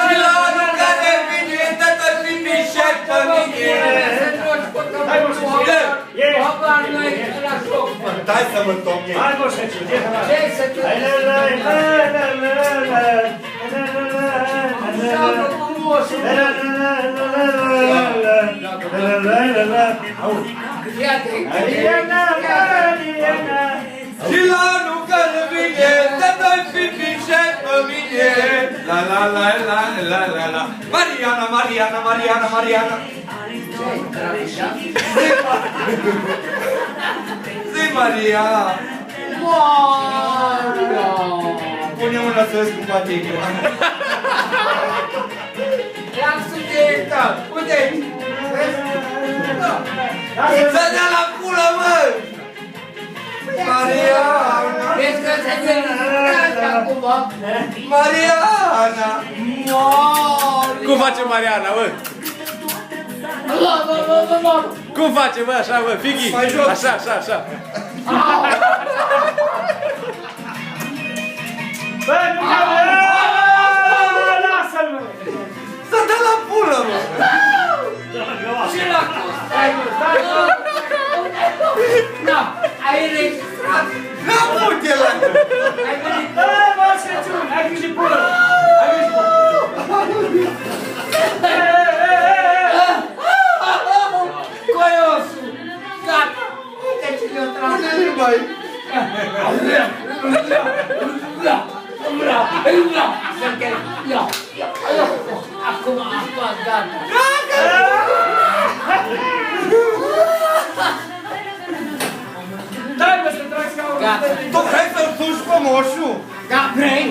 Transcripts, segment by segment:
Și la anul care vine, dă-te fi mișet pe mine. Dai să mă tom ei. Hai, moșețu, Ce să te... Înseamnă frumosul. Iată-i. Și la anul care vine, dă-te fi mișet pe mine. La la la la la la la. Mariana, Mariana, Mariana, Mariana. Zi, Maria! Maria! Pune mâna să vezi cum bate inima. I-am subiectă! Uite! Să dea la pulă, mă! Mariana! Vezi că se vede acum? Mariana! Cum face Mariana, bă? Cum face, bă, așa, bă, Fighi? Așa, așa, așa. Bă, nu mă! Lasă-l, mă! Să dea la pulă, mă! Și la stai, mă, stai, mă! Na, ai registrat? N-am put el la... Ai venit? Bă, mă, șețu! Ai grijă pulă! Ai grijă pulă! Coiosul! Gata! Uite ce le-o tras! Nu mai... Acum, gata! Dai, mă, să trag scaunul! Gata! Tu vrei să-l suși pe moșul? Da, vrei?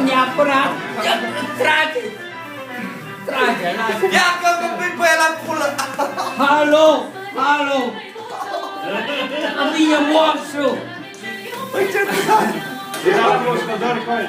Neapărat! Trage! Trage, lasă! Ia că mă pui pe el la pulă! Alo! Alo! Vine moșul! Păi ce-ți dai? Era un moșcădor cu el.